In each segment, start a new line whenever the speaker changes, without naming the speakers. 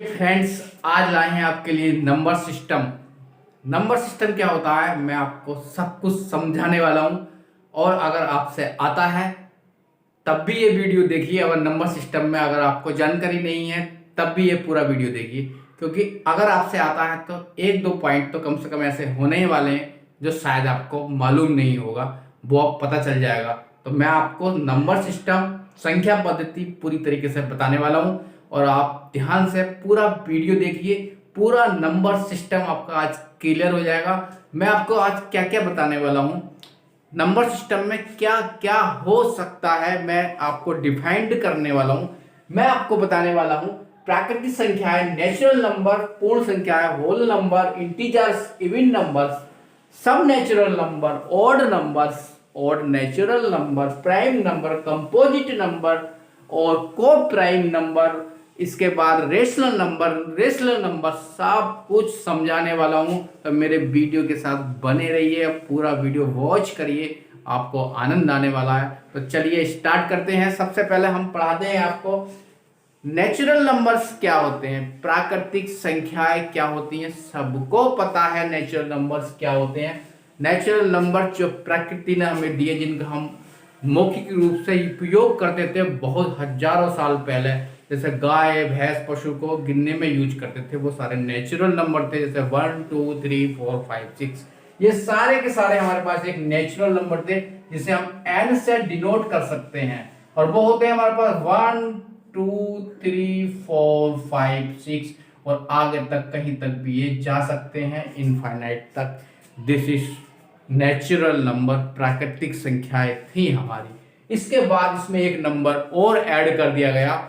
Friends, आज लाए हैं आपके लिए नंबर सिस्टम। नंबर सिस्टम क्या होता है मैं आपको सब कुछ समझाने वाला हूं। और अगर आपसे आता है तब भी ये वीडियो देखिए। अगर नंबर सिस्टम में अगर आपको जानकारी नहीं है तब भी ये पूरा वीडियो देखिए, क्योंकि अगर आपसे आता है तो एक दो पॉइंट तो कम से कम ऐसे होने ही वाले हैं जो शायद आपको मालूम नहीं होगा, वो आप पता चल जाएगा। तो मैं आपको नंबर सिस्टम, संख्या पद्धति पूरी तरीके से बताने वाला हूं और आप ध्यान से पूरा वीडियो देखिए। पूरा नंबर सिस्टम आपका आज क्लियर हो जाएगा। मैं आपको आज क्या क्या बताने वाला हूं, नंबर सिस्टम में क्या क्या हो सकता है मैं आपको डिफाइंड करने वाला हूं। मैं आपको बताने वाला हूं प्राकृतिक संख्याएं, नेचुरल नंबर, पूर्ण संख्याएं, whole number, integers, even numbers, सब natural number, odd numbers, odd natural number, prime number, composite number और को प्राइम नंबर, इसके बाद रेशनल नंबर सब कुछ समझाने वाला हूं। तो मेरे वीडियो के साथ बने रहिए, पूरा वीडियो वॉच करिए, आपको आनंद आने वाला है। तो चलिए स्टार्ट करते हैं। सबसे पहले हम पढ़ाते हैं आपको नेचुरल नंबर्स क्या होते हैं, प्राकृतिक संख्याएं क्या होती हैं। सबको पता है नेचुरल नंबर्स क्या होते हैं। नेचुरल नंबर जो प्रकृति ने हमें दिए, जिनका हम मौखिक रूप से उपयोग करते थे बहुत हजारों साल पहले, जैसे गाय भैंस पशु को गिनने में यूज करते थे, वो सारे नेचुरल नंबर थे। जैसे 1 2 3 4 5 6, ये सारे के सारे हमारे पास एक नेचुरल नंबर थे जिसे हम एन से डिनोट कर सकते हैं। और वो होते हैं हमारे पास 1 2 3 4 5 6 और आगे तक कहीं तक भी ये जा सकते हैं, इनफाइनाइट तक। दिस इज नेचुरल नंबर, प्राकृतिक संख्याएं थी हमारी। इसके बाद इसमें एक नंबर और ऐड कर दिया गया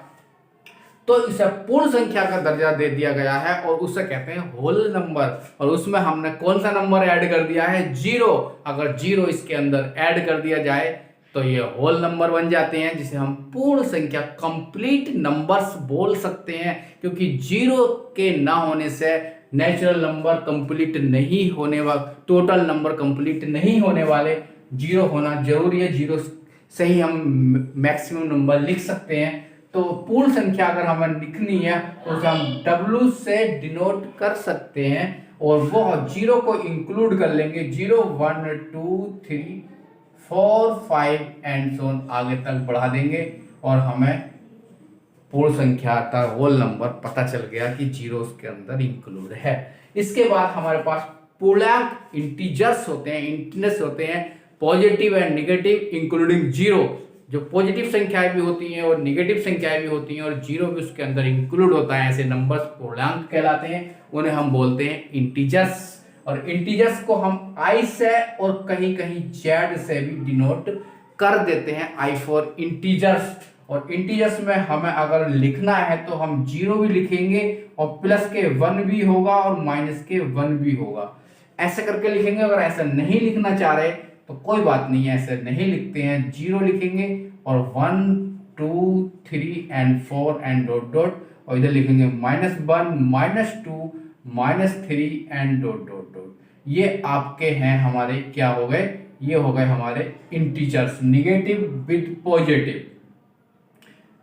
तो इसे पूर्ण संख्या का दर्जा दे दिया गया है और उसे कहते हैं होल नंबर। और उसमें हमने कौन सा नंबर ऐड कर दिया है, जीरो। अगर जीरो इसके अंदर ऐड कर दिया जाए तो ये होल नंबर बन जाते हैं, जिसे हम पूर्ण संख्या, कंप्लीट नंबर्स बोल सकते हैं। क्योंकि जीरो के ना होने से नेचुरल नंबर कंप्लीट नहीं होने वाला, टोटल नंबर कंप्लीट नहीं होने वाले, जीरो होना जरूरी है। जीरो से ही हम मैक्सिमम नंबर लिख सकते हैं। तो पूर्ण संख्या अगर हमें लिखनी है तो उसे हम W से डिनोट कर सकते हैं और वो जीरो को इंक्लूड कर लेंगे। 0 1 2 3 4 5 एंड सो ऑन आगे तक बढ़ा देंगे और हमें पूर्ण संख्या का होल नंबर पता चल गया कि जीरो उसके अंदर इंक्लूड है। इसके बाद हमारे पास पूर्णांक इंटीजर्स होते हैं, इंटीजर्स होते हैं, positive and negative including zero. जो पॉजिटिव संख्याएं भी होती हैं और निगेटिव संख्याएं भी होती हैं और जीरो भी उसके अंदर इंक्लूड होता है, ऐसे नंबर्स पूर्णांक कहलाते हैं। उन्हें हम बोलते हैं इंटीजर्स। और इंटीजर्स को हम आई से और कहीं कहीं जेड से भी डिनोट कर देते हैं, आई फॉर इंटीजर्स। और इंटीजर्स में हमें अगर लिखना है तो हम जीरो भी लिखेंगे और प्लस के 1 भी होगा और माइनस के 1 भी होगा, ऐसे करके लिखेंगे। अगर ऐसा नहीं लिखना चाह रहे तो कोई बात नहीं है, ऐसे नहीं लिखते हैं, जीरो लिखेंगे और 1 2 3 एंड 4 एंड डॉट डॉट, और इधर लिखेंगे -1 -2 -3 एंड डॉट डॉट डॉट। ये आपके हैं हमारे क्या हो गए, ये हो गए हमारे integers, negative with positive,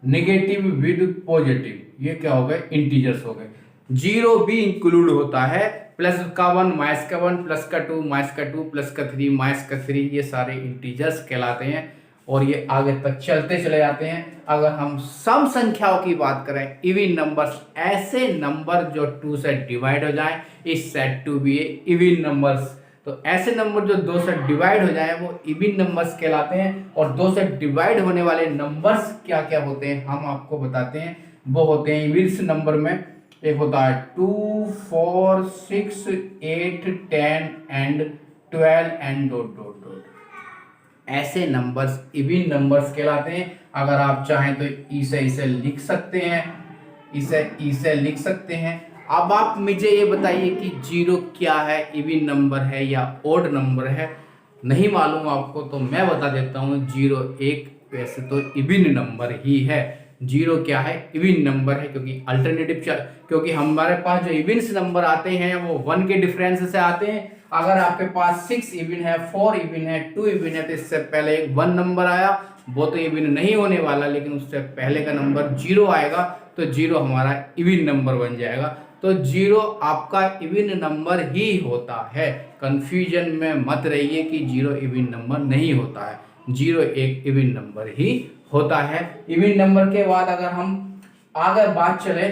negative with positive, ये क्या हो गए, इंटीजर्स हो गए। जीरो भी इंक्लूड होता है, प्लस का 1 माइनस का 1 प्लस का 2 माइनस का 2 प्लस का 3 माइनस का 3, ये सारे इंटीजर्स कहलाते हैं और ये आगे तक चलते चले जाते हैं। अगर हम सम संख्याओं की बात करें, इवन नंबर्स, ऐसे नंबर जो 2 से डिवाइड हो जाए, इस set to be even numbers. तो ऐसे नंबर जो 2 से डिवाइड हो जाए वो इवन नंबर्स कहलाते हैं। और 2 से डिवाइड होने वाले नंबर्स क्या क्या होते हैं हम आपको बताते हैं। वो होते हैं इवन नंबर में, एक होता है 2 4 6 8 10 and 12 and dot dot dot. ऐसे नंबर्स इवन नंबर्स कहलाते हैं। अगर आप चाहें तो इसे लिख सकते हैं, इसे लिख सकते हैं। अब आप मुझे ये बताइए कि जीरो क्या है, इवन नंबर है या ओड नंबर है। नहीं मालूम आपको तो मैं बता देता हूँ, जीरो एक वैसे तो इवन नंबर ही है। जीरो क्या है, इवन नंबर है, क्योंकि अल्टरनेटिव, क्योंकि हमारे पास जो इवन्स नंबर आते हैं वो 1 के डिफरेंस से आते हैं। अगर आपके पास 6 इवन है, 4 इवन है, 2 इवन है, तो इससे पहले एक 1 नंबर आया, वो तो इवन नहीं होने वाला, लेकिन उससे पहले का नंबर जीरो आएगा। तो 0 हमारा इवन नंबर बन जाएगा। तो 0 आपका इवन नंबर ही होता है, कंफ्यूजन में मत रहिए कि 0 इवन नंबर नहीं होता है, 0 एक इवन नंबर ही होता है। इवन नंबर के बाद अगर हम आगे बात चले,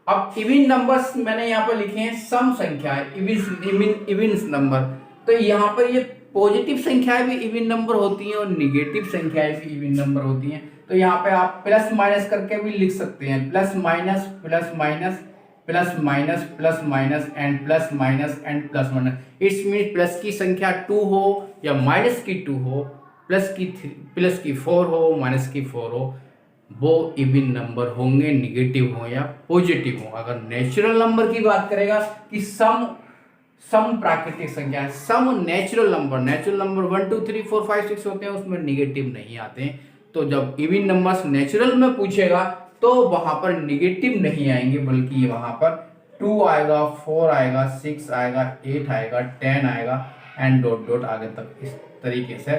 अब इवन नंबर्स मैंने यहाँ पर लिखे हैं सम संख्याएं, इवन नंबर। तो यहाँ पर ये पॉजिटिव संख्याएं भी इवन नंबर होती हैं और निगेटिव संख्याएं भी इवन नंबर होती हैं। तो यहाँ पे आप प्लस माइनस करके भी लिख सकते हैं, plus minus plus minus plus minus plus minus and plus minus and plus minus. It's mean plus की संख्या 2 हो या माइनस की 2 हो, प्लस की 4 हो, माइनस की 4 हो, वो इवन नंबर होंगे, निगेटिव हो या पॉजिटिव हो। अगर नेचुरल नंबर की बात करेगा कि सम प्राकृतिक संख्या है, सम नेचुरल नंबर 1 2 3 4 5 6 होते हैं, उसमें निगेटिव नहीं आते हैं। तो जब इवन नंबर्स नेचुरल में पूछेगा तो वहां पर निगेटिव नहीं आएंगे, बल्कि वहां पर 2 आएगा, 4 आएगा, 6 आएगा, 8 आएगा, 10 आएगा एंड डॉट डॉट आगे तक इस तरीके से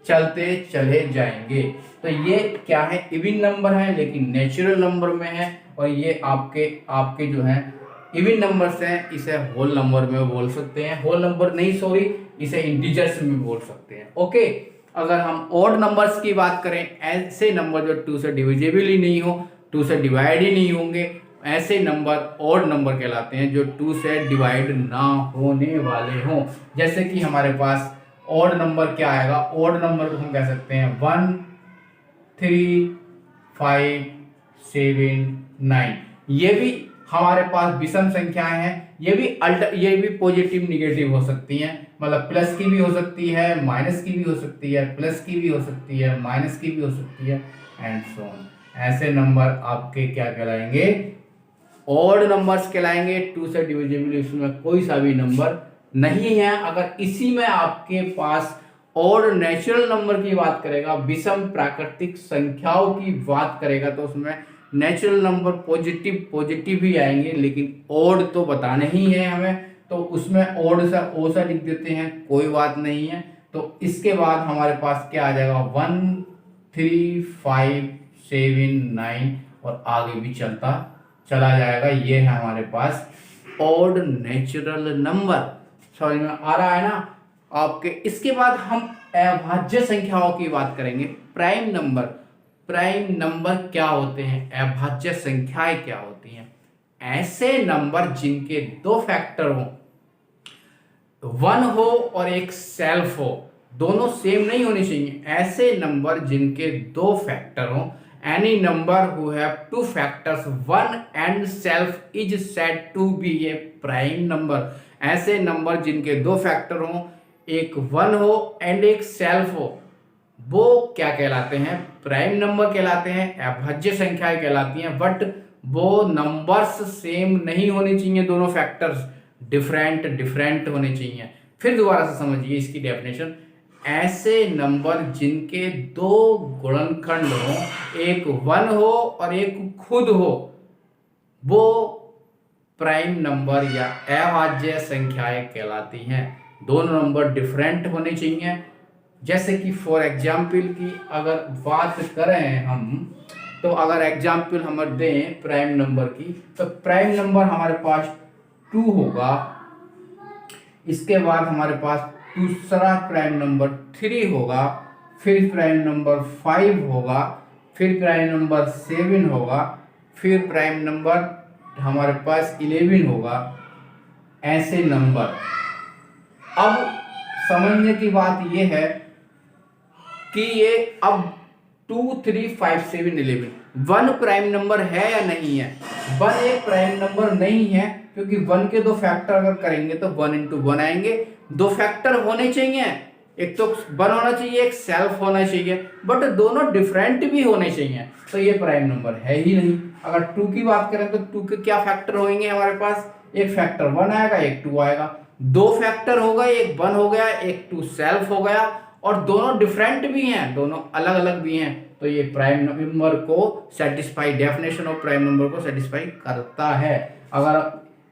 चलते चले जाएंगे। तो ये क्या है, इवन नंबर है लेकिन नेचुरल नंबर में है। और ये आपके जो है इवन नंबर्स हैं, इसे होल नंबर में बोल सकते हैं, होल नंबर नहीं सॉरी, इसे इंटीजर्स में बोल सकते हैं। ओके, अगर हम ऑड नंबर्स की बात करें, ऐसे नंबर जो 2 से डिविजिबल ही नहीं हो, 2 से डिवाइड ही नहीं होंगे, ऐसे नंबर ऑड नंबर कहलाते हैं, जो 2 से डिवाइड ना होने वाले हों। जैसे कि हमारे पास ऑड नंबर क्या आएगा, ऑड नंबर को हम कह सकते हैं 1 3 5 7 9। ये भी हमारे पास विषम संख्याएं हैं, ये भी पॉजिटिव निगेटिव हो सकती हैं, मतलब प्लस की भी हो सकती है, माइनस की भी हो सकती है, प्लस की भी हो सकती है, माइनस की भी हो सकती है एंड सो ऑन। ऐसे नंबर आपके क्या कहलाएंगे, ऑड नंबर्स कहलाएंगे। 2 से डिविजिबल इसमें कोई सा भी नंबर नहीं है। अगर इसी में आपके पास ऑड नेचुरल नंबर की बात करेगा, विषम प्राकृतिक संख्याओं की बात करेगा, तो उसमें नेचुरल नंबर पॉजिटिव ही आएंगे, लेकिन ऑड तो बताने ही है हमें, तो उसमें ऑड सा ओ सा लिख देते हैं, कोई बात नहीं है। तो इसके बाद हमारे पास क्या आ जाएगा, 1 3 5 7 9 और आगे भी चला जाएगा। ये है हमारे पास ऑड नेचुरल नंबर। समझ में आ रहा है ना आपके। इसके बाद हम अभाज्य संख्याओं की बात करेंगे, प्राइम नंबर क्या होते हैं, अभाज्य संख्याएं क्या होती हैं। ऐसे नंबर जिनके 2 फैक्टर हो, 1 हो और एक सेल्फ हो, दोनों सेम नहीं होने चाहिए। ऐसे नंबर जिनके 2 फैक्टर हो, any number who have 2 factors 1 and self is said to be a prime number। ऐसे नंबर जिनके 2 फैक्टर हो, एक 1 हो एंड एक सेल्फ हो, वो क्या कहलाते हैं, प्राइम नंबर कहलाते हैं, अभाज्य संख्याएं कहलाती हैं। बट वो नंबर्स सेम नहीं होने चाहिए, दोनों फैक्टर्स डिफरेंट होने चाहिए। फिर दोबारा से समझिए इसकी डेफिनेशन, ऐसे नंबर जिनके 2 गुणनखंड हो, एक 1 हो और एक खुद हो, वो प्राइम नंबर या अभाज्य संख्याएं कहलाती हैं। दोनों नंबर डिफरेंट होने चाहिए। जैसे कि फॉर एग्जाम्पल की अगर बात करें हम, तो अगर एग्जाम्पल हम दें प्राइम नंबर की, तो प्राइम नंबर हमारे पास 2 होगा, इसके बाद हमारे पास दूसरा प्राइम नंबर 3 होगा, फिर प्राइम नंबर 5 होगा, फिर प्राइम नंबर 7 होगा, फिर प्राइम नंबर हमारे पास 11 होगा। ऐसे नंबर, अब समझने की बात यह है कि ये अब 2 3 5 7 11 1 प्राइम नंबर है या नहीं है। 1 एक प्राइम नंबर नहीं है, क्योंकि 1 के 2 फैक्टर अगर करेंगे तो 1 into 1 आएंगे। 2 फैक्टर होने चाहिए, एक तो 1 होना चाहिए, एक सेल्फ होना चाहिए, बट दोनों डिफरेंट भी होने चाहिए, तो ये प्राइम नंबर है ही नहीं। अगर 2 की बात करें तो 2 के क्या फैक्टर होंगे हमारे पास, एक फैक्टर 1 आएगा, एक 2 आएगा। 2 फैक्टर हो गए, एक 1 हो गया, एक 2 सेल्फ हो गया, और दोनों डिफरेंट भी हैं, दोनों अलग अलग भी हैं, तो ये प्राइम नंबर को satisfy, definition of prime number को सेटिस्फाई करता है। अगर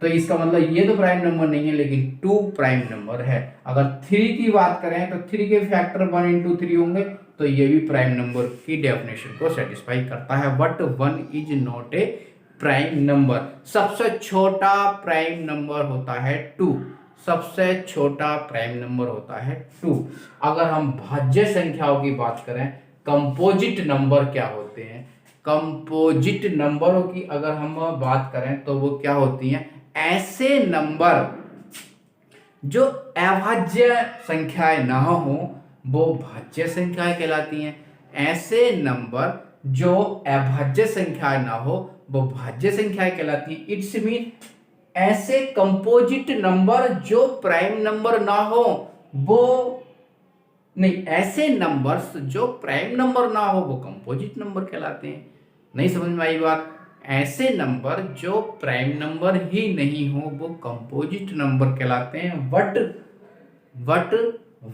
तो इसका मतलब ये तो प्राइम नंबर नहीं है, लेकिन 2 प्राइम नंबर है। अगर 3 की बात करें तो 3 के फैक्टर 1 into 3 होंगे, तो ये भी प्राइम नंबर की डेफिनेशन को सेटिस्फाई करता है। But 1 is not a prime number. सबसे छोटा प्राइम नंबर होता है 2। सबसे छोटा प्राइम नंबर होता है 2। अगर हम भाज्य संख्याओं की बात करें, कंपोजिट नंबर क्या होते हैं, कंपोजिट नंबरों की अगर हम बात करें तो वो क्या होती हैं, ऐसे नंबर जो अभाज्य संख्याएं ना हो वो भाज्य संख्याएं कहलाती हैं। ऐसे नंबर जो अभाज्य संख्याएं ना हो वो भाज्य संख्याएं कहलाती है। इट्स मीन ऐसे कंपोजिट नंबर जो प्राइम नंबर ना हो वो नहीं, ऐसे नंबर्स जो प्राइम नंबर ना हो वो कंपोजिट नंबर कहलाते हैं। नहीं समझ में आई बात? ऐसे नंबर जो प्राइम नंबर ही नहीं हो वो कंपोजिट नंबर कहलाते हैं। बट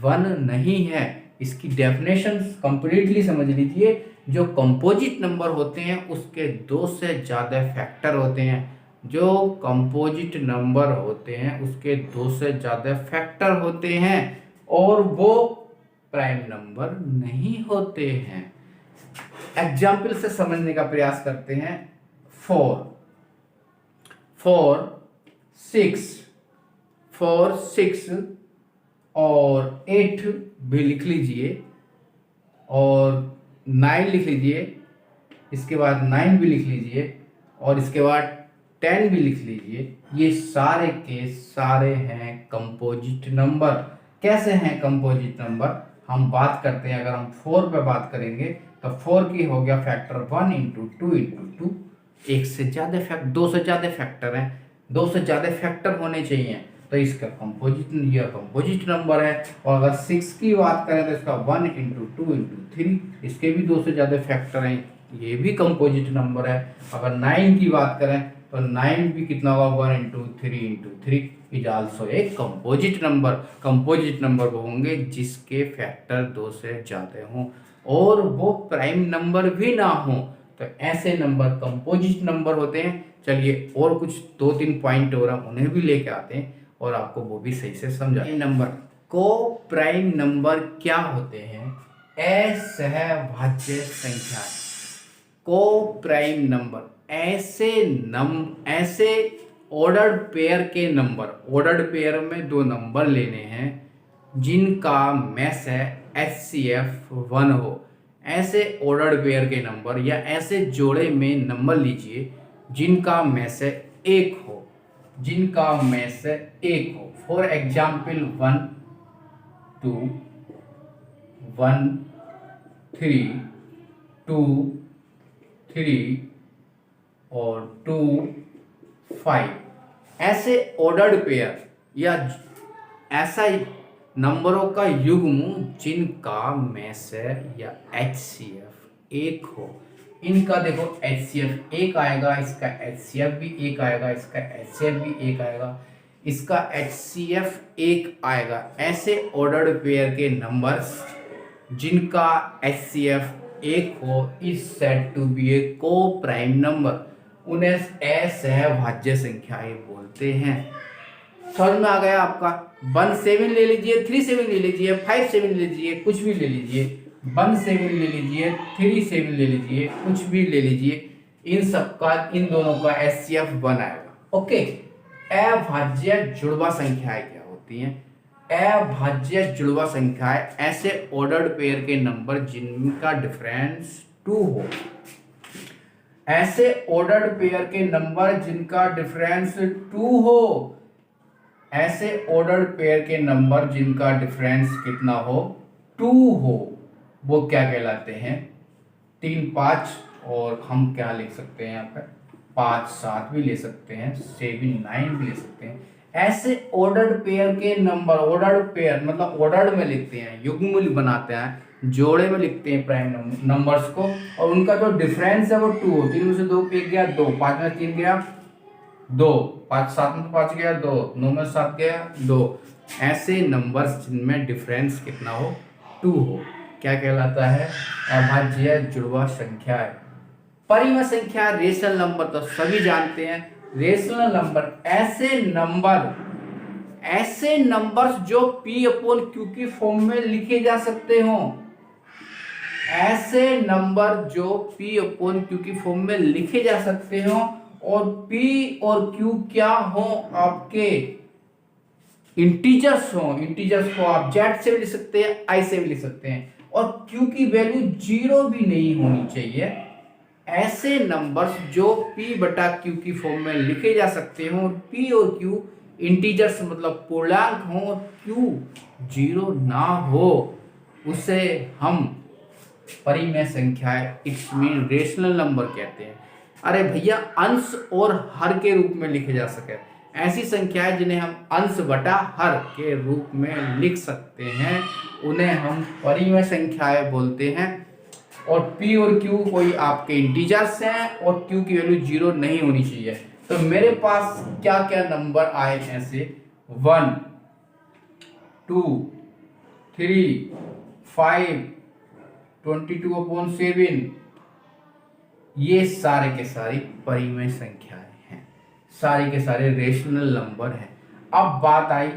1 नहीं है। इसकी डेफिनेशन कंप्लीटली समझ लीजिए। जो कंपोजिट नंबर होते हैं उसके 2 से ज़्यादा फैक्टर होते हैं। जो कंपोजिट नंबर होते हैं उसके 2 से ज़्यादा फैक्टर होते हैं और वो प्राइम नंबर नहीं होते हैं। एग्जाम्पल से समझने का प्रयास करते हैं। 4, 6 और 8 भी लिख लीजिए और 9 लिख लीजिए, इसके बाद 9 भी लिख लीजिए और इसके बाद 10 भी लिख लीजिए। ये सारे के सारे हैं कंपोजिट नंबर। कैसे हैं कंपोजिट नंबर? हम बात करते हैं, अगर हम 4 पे बात करेंगे तो 4 की हो गया फैक्टर 1 इंटू 2 इंटू 2। एक से ज़्यादा फैक्टर, 2 से ज़्यादा फैक्टर हैं, 2 से ज़्यादा फैक्टर होने चाहिए तो इसका कंपोजिट नंबर है। और अगर 6 की बात करें तो इसका 1 इंटू 2 इंटू 3, इसके भी 2 से ज़्यादा फैक्टर हैं, ये भी कंपोजिट नंबर है। अगर 9 की बात करें तो 9 भी कितना होगा, 1 इंटू 3 इंटू 3 इज आल्सो एक कंपोजिट नंबर। कंपोजिट नंबर वो होंगे जिसके फैक्टर 2 से ज़्यादा हों और वो प्राइम नंबर भी ना हो, तो ऐसे नंबर कंपोजिट नंबर होते हैं। चलिए और कुछ 2-3 पॉइंट और हम उन्हें भी लेके आते हैं और आपको वो भी सही से समझा। नंबर को प्राइम नंबर क्या होते हैं? असहभाज्य संख्या। को प्राइम नंबर ऐसे ऑर्डर्ड पेयर के नंबर, ऑर्डर्ड पेयर में 2 नंबर लेने हैं जिनका मैस है HCF 1 हो। ऐसे ऑर्डर्ड पेयर के नंबर या ऐसे जोड़े में नंबर लीजिए जिनका मैस है 1 हो, जिनका मैस 1 हो। फॉर एग्जाम्पल 1 2 1 3 2 3 और 2 5। ऐसे ऑर्डर्ड पेयर या ऐसा नंबरों का युग्म जिनका मैस या HCF 1 हो। इनका देखो HCF 1 आएगा, इसका HCF भी 1 आएगा, इसका HCF भी 1 आएगा, इसका HCF 1 आएगा। ऐसे ऑर्डर्ड पेयर के नंबर्स जिनका HCF 1 हो इज सेड टू बी ए को प्राइम नंबर। उन्हें असहभाज्य संख्याएं बोलते हैं। समझ में आ गया आपका? 1 7 ले लीजिए, 3 7 ले लीजिए, 5 7 ले लीजिए, कुछ भी ले लीजिए, 1 7 ले लीजिए, 3 7 ले लीजिए, कुछ भी ले लीजिए, इन सबका, इन दोनों का HCF 1 आएगा। ओके। अभाज्य जुड़वा संख्याएं क्या होती हैं? अभाज्य जुड़वा संख्याएं ऐसे ऑर्डर्ड पेयर के नंबर जिनका डिफरेंस 2 हो। ऐसे ऑर्डर्ड पेयर के नंबर जिनका डिफरेंस 2 हो। ऐसे ऑर्डर्ड पेयर के नंबर जिनका डिफरेंस कितना हो? 2 हो। वो क्या कहलाते हैं? 3 5 और हम क्या लिख सकते हैं यहाँ पर 5 7 भी ले सकते हैं, 7 9 भी ले सकते हैं। ऐसे ऑर्डर्ड पेयर के नंबर, ऑर्डर्ड पेयर मतलब ऑर्डर्ड में लिखते हैं, युग्म बनाते हैं, जोड़े में लिखते हैं प्राइम नंबर्स को, और उनका जो डिफरेंस है वो 2 हो। 3 में से 2 1 गया 2, 5 में 3 गया 2, 5 7 में 5 गया 2, 9 में 7 गया 2। ऐसे नंबर्स जिनमें डिफरेंस कितना हो? 2 हो, क्या कहलाता है? अभाज्य जुड़वा संख्या है। परिमेय संख्या, रेशनल नंबर तो सभी जानते हैं। रेशनल नंबर ऐसे नंबर्स जो P/Q की फॉर्म में लिखे जा सकते हो। ऐसे नंबर जो P अपॉन Q की फॉर्म में लिखे जा सकते हो और P और Q क्या हो आपके इंटीजर्स हो। इंटीजर्स को आप Z से भी लिख सकते हैं, I से भी लिख सकते हैं, और Q की वैल्यू 0 भी नहीं होनी चाहिए। ऐसे नंबर्स जो P बटा Q की फॉर्म में लिखे जा सकते हो, P और Q इंटीजर्स मतलब पूर्णांक हो, Q 0 ना हो, उसे हम परिमेय संख्याएं इट्स मीन रेशनल नंबर कहते हैं। अरे भैया, अंश और हर के रूप में लिखे जा सके ऐसी संख्याएं जिन्हें हम अंश बटा हर के रूप में लिख सकते हैं, उन्हें हम परिमेय संख्याएं बोलते हैं। और P और Q कोई आपके इंटीजर्स हैं और Q की वैल्यू 0 नहीं होनी चाहिए। तो मेरे पास क्या क्या नंबर आए ऐसे 1 2 3 5 22/7, ये सारे के सारी परिमेय संख्याएं हैं, सारे के सारे रेशनल नंबर हैं। अब बात आई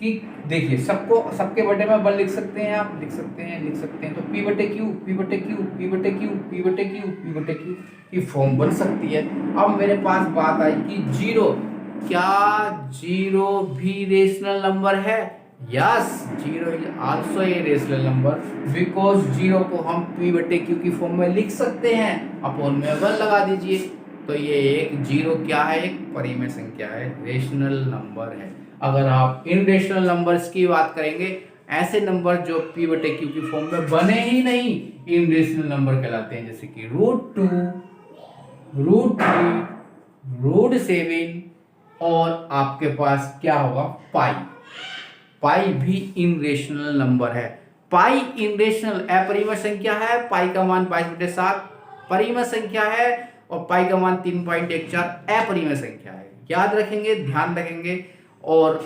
कि देखिए, सबके बटे में 1 लिख सकते हैं, आप लिख सकते हैं तो P बटे Q P बटे Q P बटे Q P बटे Q P बटे Q की फॉर्म बन सकती है। अब मेरे पास बात आई कि 0, क्या 0 भी रेशनल नंबर है? Yes, 0 is also a rational number because 0 को हम P बटे Q की फॉर्म में लिख सकते हैं, अपॉन में 1 लगा दीजिए। तो ये एक 0 क्या है? एक परिमेय संख्या है, रेशनल नंबर है। अगर आप इन रेशनल नंबर्स की बात करेंगे, ऐसे नंबर जो P बटे Q की फॉर्म में बने ही नहीं, इन रेशनल नंबर कहलाते हैं, जैसे कि √2 √3 √7 और आपके पास क्या होगा पाई। पाई भी इन रेशनल नंबर है। पाई इन रेशनल अपरिमेय संख्या है, पाई का मान 5/7 परिमेय संख्या है और पाई का मान 3.14 अपरिमेय संख्या है। याद रखेंगे, ध्यान रखेंगे और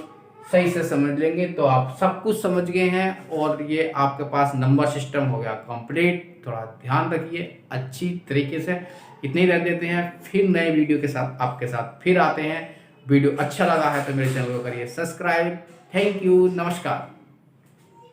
सही से समझ लेंगे तो आप सब कुछ समझ गए हैं और ये आपके पास नंबर सिस्टम हो गया कंप्लीट। थोड़ा ध्यान रखिए अच्छी तरीके से। इतने ही रख देते हैं, फिर नए वीडियो के साथ आपके साथ फिर आते हैं। वीडियो अच्छा लगा है तो मेरे चैनल को करिए सब्सक्राइब। थैंक यू, नमस्कार।